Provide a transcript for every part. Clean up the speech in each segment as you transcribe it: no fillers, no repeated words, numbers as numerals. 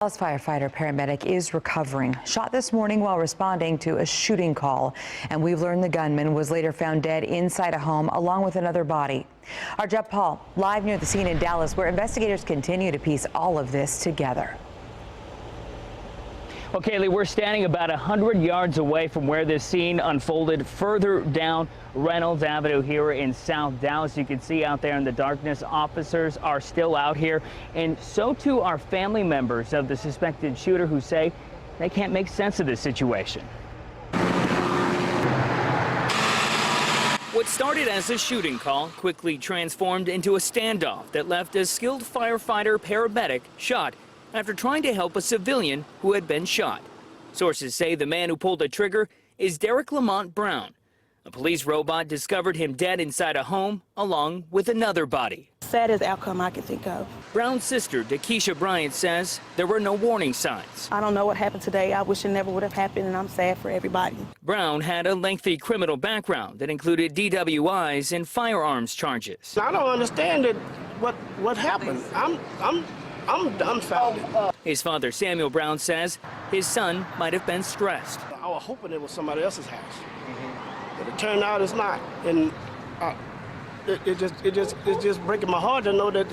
Dallas firefighter paramedic is recovering, shot this morning while responding to a shooting call. And we've learned the gunman was later found dead inside a home along with another body. Our Jeff Paul live near the scene in Dallas, where investigators continue to piece all of this together. Well, Kaylee, we're standing about 100 yards away from where this scene unfolded, further down Reynolds Avenue here in South Dallas. You can see out there in the darkness, officers are still out here, and so too are family members of the suspected shooter who say they can't make sense of this situation. What started as a shooting call quickly transformed into a standoff that left a skilled firefighter paramedic shot after trying to help a civilian who had been shot. Sources say the man who pulled the trigger is Derek Lamont Brown. A police robot discovered him dead inside a home along with another body. Saddest outcome I can think of. Brown's sister, Dakisha Bryant, says there were no warning signs. I don't know what happened today. I wish it never would have happened, and I'm sad for everybody. Brown had a lengthy criminal background that included DWIs and firearms charges. I don't understand what happened. I'm dumbfounded. His father, Samuel Brown, says his son might have been stressed. I was hoping it was somebody else's house, but it turned out it's not. And it's just breaking my heart to know that.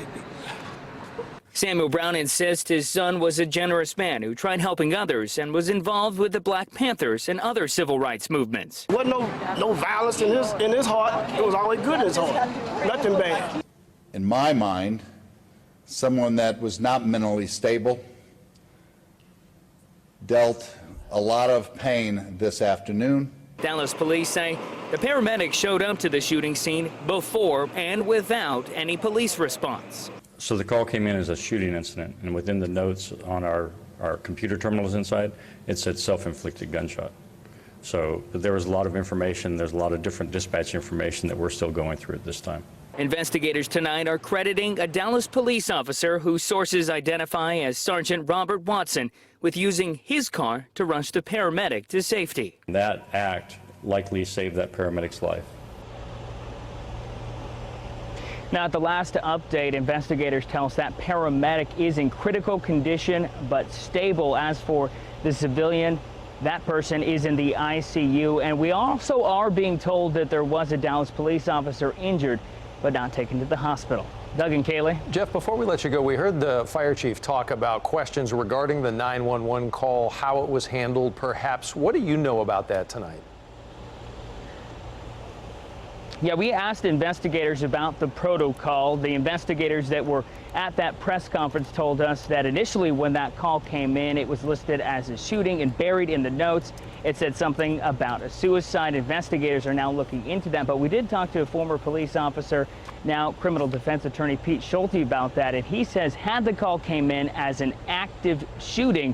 Samuel Brown insists his son was a generous man who tried helping others and was involved with the Black Panthers and other civil rights movements. There wasn't no violence in his heart. It was always good in his heart. Nothing bad. In my mind, someone that was not mentally stable dealt a lot of pain this afternoon. Dallas police say the paramedics showed up to the shooting scene before and without any police response. So the call came in as a shooting incident, and within the notes on our computer terminals inside, it said self-inflicted gunshot. So there was a lot of information, there's a lot of different dispatch information that we're still going through at this time. Investigators tonight are crediting a Dallas police officer who sources identify as Sergeant Robert Watson with using his car to rush the paramedic to safety. That act likely saved that paramedic's life. Now, at the last update, investigators tell us that paramedic is in critical condition but stable. As for the civilian, that person is in the ICU, and we also are being told that there was a Dallas police officer injured but not taken to the hospital. Doug and Kaylee. Jeff, before we let you go, we heard the fire chief talk about questions regarding the 911 call, how it was handled, perhaps. What do you know about that tonight? Yeah, we asked investigators about the protocol. The investigators that were at that press conference told us that initially when that call came in, it was listed as a shooting, and buried in the notes, it said something about a suicide. Investigators are now looking into that, but we did talk to a former police officer, now criminal defense attorney Pete Schulte, about that, and he says had the call came in as an active shooting,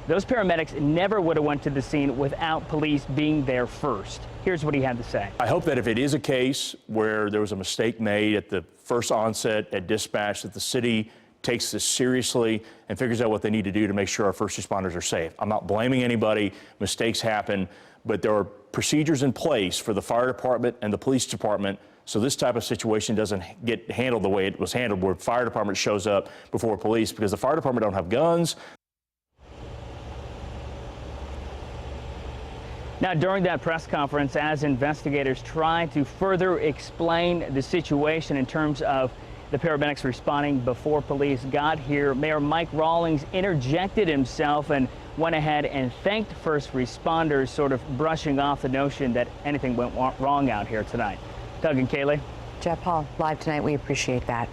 those paramedics never would have went to the scene without police being there first. Here's what he had to say. I hope that if it is a case where there was a mistake made at the first onset at dispatch, that the city takes this seriously and figures out what they need to do to make sure our first responders are safe. I'm not blaming anybody. Mistakes happen, but there are procedures in place for the fire department and the police department so this type of situation doesn't get handled the way it was handled, where fire department shows up before police, because the fire department don't have guns. Now, during that press conference, as investigators tried to further explain the situation in terms of the paramedics responding before police got here, Mayor Mike Rawlings interjected himself and went ahead and thanked first responders, sort of brushing off the notion that anything went wrong out here tonight. Doug and Kaylee. Jeff Paul live tonight. We appreciate that.